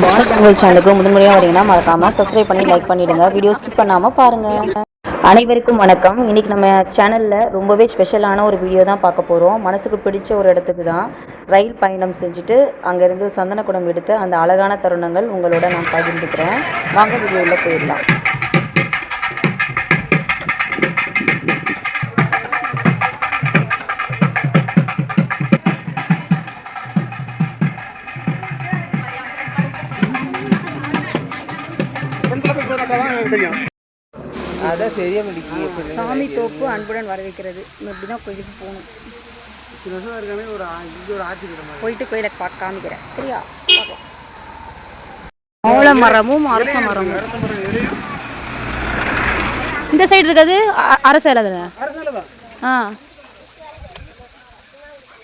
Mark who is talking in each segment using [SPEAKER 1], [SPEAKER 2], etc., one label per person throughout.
[SPEAKER 1] பாரத் தகவல் சேனலுக்கு முதன்முறையாக வரீங்கன்னா மறக்காம சப்ஸ்கிரைப் பண்ணி லைக் பண்ணிடுங்க. வீடியோ ஸ்கிப் பண்ணாம பாருங்க. அனைவருக்கும் வணக்கம். இன்னைக்கு நம்ம சேனல்ல ரொம்பவே ஸ்பெஷலான ஒரு வீடியோ தான் பார்க்க போறோம். மனசுக்கு பிடிச்ச ஒரு இடத்துக்கு தான் ரயில் பயணம் செஞ்சுட்டு அங்கேருந்து சந்தனக்குடம் எடுத்த அந்த அழகான தருணங்கள் உங்களோட நான் பகிர்ந்துக்கிறேன். வாங்க வீடியோவில் போயிடலாம். சாமி தோப்பு அன்புடன் வரவேற்கிறது. இப்படிதான் கோயிலுக்கு போகணும். போயிட்டு கோயிலை காமிக்கிறேன். சரியா? ஓலை மரமும் அரச மரமும் இந்த சைடு இருக்காது. அரச இலை தானே?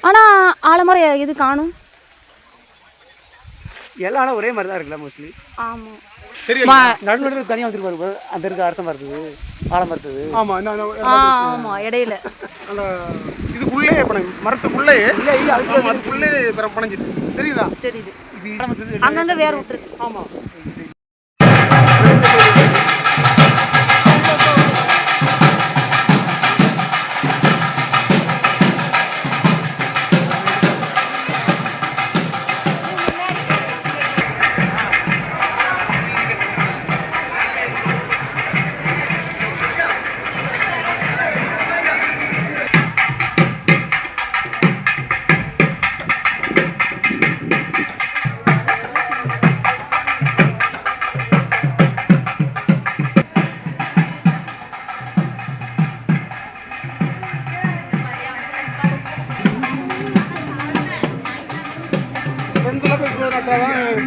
[SPEAKER 1] ஆனா ஆலமரம் எது காணும்?
[SPEAKER 2] எல்லாம் ஒரே மாதிரி தான் இருக்குல்ல மோஸ்ட்லி.
[SPEAKER 1] ஆமா.
[SPEAKER 2] நடுநடுவில் தனியாக வந்துருப்பாரு. அந்த இருக்க அரசம் மரத்துக்கு ஆலம் மரத்துக்கு.
[SPEAKER 1] ஆமா இடையில
[SPEAKER 2] அந்த இதுக்குள்ளே மரத்துக்குள்ளே இல்லை இல்லை அதுக்குள்ளே பணஞ்சிட்டு தெரியுதா?
[SPEAKER 1] தெரியுது. அங்கங்க வேற விட்டுருக்கு.
[SPEAKER 2] ஆமா.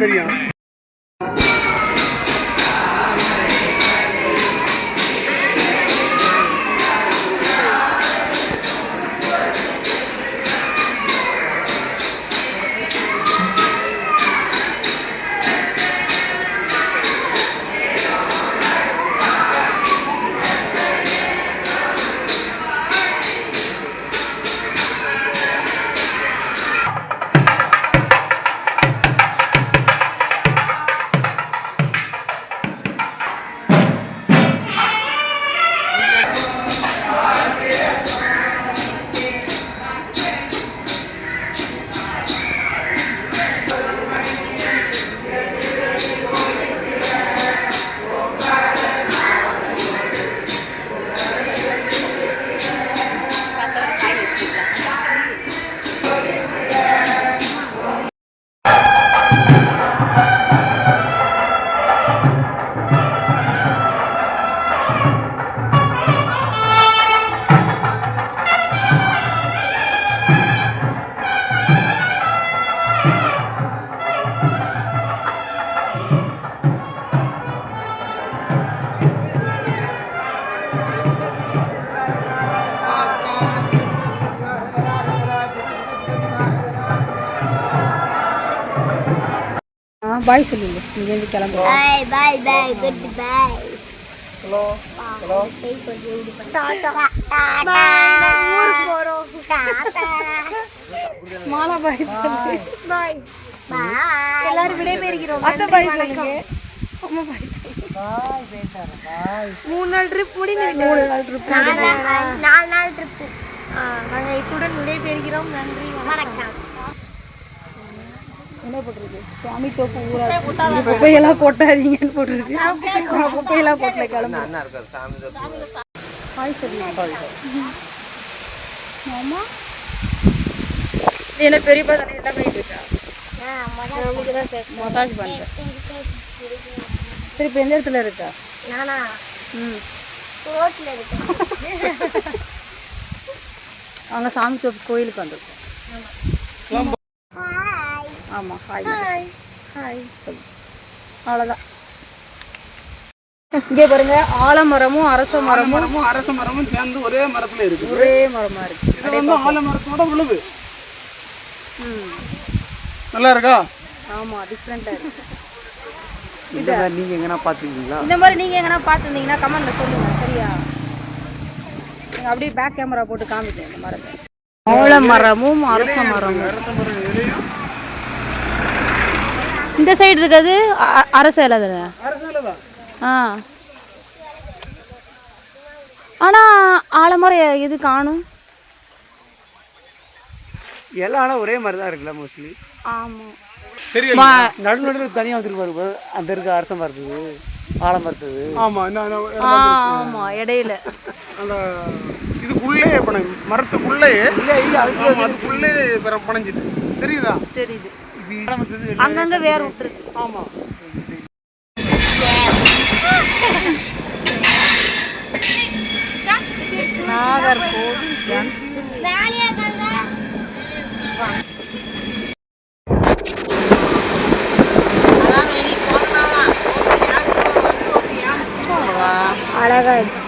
[SPEAKER 2] தெரியும்.
[SPEAKER 1] பாய் சொல்லுங்க. இங்கேருந்து கிளம்புறோம்.
[SPEAKER 3] பாய் பாய் பாய் குட் பாய்.
[SPEAKER 2] ஹலோ ஹலோ
[SPEAKER 3] டாடா பாய். ஊர் போறோம். டாடா
[SPEAKER 1] மாலா பாய் சொல்லுங்க.
[SPEAKER 3] பாய் பாய். எல்லாரும் விடை பெறுகிறோம்.
[SPEAKER 1] அத்தை பாய் சொல்லுங்க. அம்மா பாய் சொல்லுங்க.
[SPEAKER 2] பாய் பேசாரா பாய்.
[SPEAKER 3] 3 நாள் ட்ரிப் முடிஞ்சு.
[SPEAKER 1] 3 நாள் ட்ரிப்.
[SPEAKER 3] 4 நாள் ட்ரிப். நாங்கள் இத்துடன் விடை பெறுகிறோம். நன்றி வணக்கம்.
[SPEAKER 1] என்ன போட்டிருக்கு? சாமி தோப்பு ஊரா. குப்பையெல்லாம் கொட்டாதீங்கன்னு போட்டிருக்கு. குப்பையெல்லாம் போட்டல கிளம்பு. ஹாய் சொல்லுங்க. மாமா என்ன பெரியப்பா தானே என்ன பண்ணிட்டு இருக்கா? மசாஜ் பண்ணுறேன். சரி இப்போ எந்த இடத்துல இருக்கா?
[SPEAKER 3] நானா ரோட்டில் இருக்கேன்.
[SPEAKER 1] அங்கே சாமி தோப்பு கோயிலுக்கு வந்திருக்கோம். ஆமாம். ஹாய் ஹாய் சொல்லு. அவ்வளோதான். இங்கே பாருங்க, ஆலமரமும் அரச மரமும்
[SPEAKER 2] சேர்ந்து ஒரே மரத்துல இருக்கு.
[SPEAKER 1] ஒரே மரமா இருக்கு.
[SPEAKER 2] இது வந்து ஆலமரத்தோட விழுது. நல்லா இருக்கா?
[SPEAKER 1] ஆமா, டிஃப்ரெண்டா இருக்கு.
[SPEAKER 2] இந்த மாதிரி நீங்க எங்கனா பாத்துக்கீங்களா?
[SPEAKER 1] இந்த மாதிரி நீங்க எங்கனா பாத்துருந்தீங்கன்னா கமெண்ட்ல சொல்லுங்க. சரியா? அப்படியே பேக் கேமரா போட்டு காமிக்கிறேன் இந்த மரத்தை. ஓலை மரமும் அரச மரமும்.
[SPEAKER 4] இந்த சைடு இருக்கிறது அரசேலை தானே? ஆ ஆனால் ஆலமரம் எது காணும்?
[SPEAKER 2] எல்லாம் ஆனால் ஒரே மாதிரி தான் இருக்குல்ல மோஸ்ட்லி.
[SPEAKER 4] ஆமாம்.
[SPEAKER 2] தெரியும். நடுநடுவில் தனியாக வந்துருக்கு அந்த இருக்க அரச மரத்துக்கு ஆலமரத்துக்கு. ஆமாம்
[SPEAKER 4] ஆமாம் இடையில
[SPEAKER 5] அந்த இதுக்குள்ளே மரத்துக்குள்ளேயே அதுக்குள்ளே பணஞ்சிட்டு தெரியுதா?
[SPEAKER 4] தெரியுது. அங்கங்கே வேறு விட்டுருக்கு.
[SPEAKER 2] ஆமாம்.
[SPEAKER 4] நாகர்கோவில்
[SPEAKER 3] அழகா இருக்கு.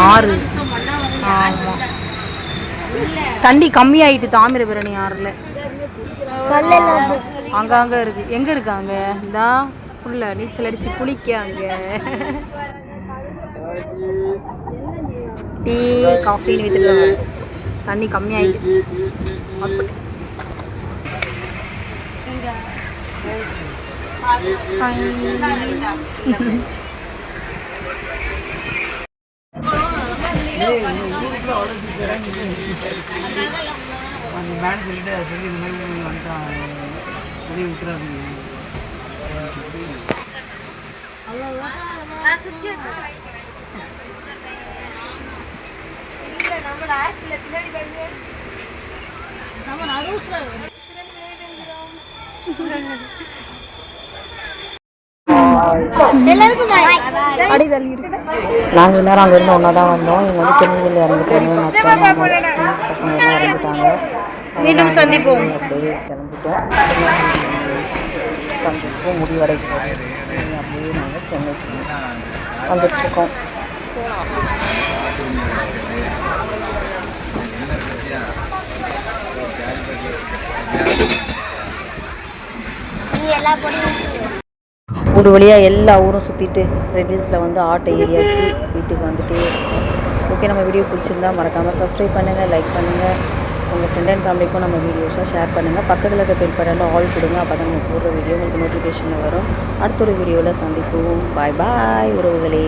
[SPEAKER 4] ஆறு. ஆமாம் தண்ணி கம்மியாயிட்டு தாமிரபரணி ஆறுல. அங்கங்க இருக்கு. எங்க இருக்கு? அங்க இந்தா புள்ள நீச்சல் அடிச்சு குளிக்க. அங்க டீ காஃபின்னு வித்துட்டு தண்ணி கம்மியாயிட்டு.
[SPEAKER 2] அந்த மேடம் சொல்லிட்டு சொல்லி இந்த மாதிரி வந்துட்டான் வெளியே விட்டுறாரு.
[SPEAKER 1] நாங்கள் எல்லாரும் அங்கேருந்து ஒன்றா தான் வந்தோம். இவங்க வந்து திருநெல்வேலியில் இறந்துட்டாங்க. பசங்க எல்லாம் இறந்துட்டாங்க.
[SPEAKER 4] மீண்டும் சந்திப்போம்.
[SPEAKER 1] அப்படியே கிளம்பிட்டோம். சந்திப்போம் முடிவடைக்கிறோம். அப்படியே நாங்கள் சென்னைக்கு வந்துட்டுருக்கோம். ஒரு வழியாக எல்லா ஊரும் சுற்றிட்டு ரெட்டில்ஸில் வந்து ஆட்டோ ஏரியாச்சு வீட்டுக்கு வந்துட்டே இருந்துச்சு. ஓகே, நம்ம வீடியோ பிடிச்சிருந்தா மறக்காமல் சப்ஸ்கிரைப் பண்ணுங்கள், லைக் பண்ணுங்கள், உங்கள் ஃப்ரெண்ட் அண்ட் ஃபேமிலிக்கும் நம்ம வீடியோஸை ஷேர் பண்ணுங்கள். பக்கத்தில் இருக்க பெல் பட்டனில் ஆல் கொடுங்க. அப்போ தான் நம்ம போடுற வீடியோ உங்களுக்கு நோட்டிஃபிகேஷனில் வரும். அடுத்த ஒரு வீடியோவில் சந்திப்போம். பாய் பாய் உறவுகளே.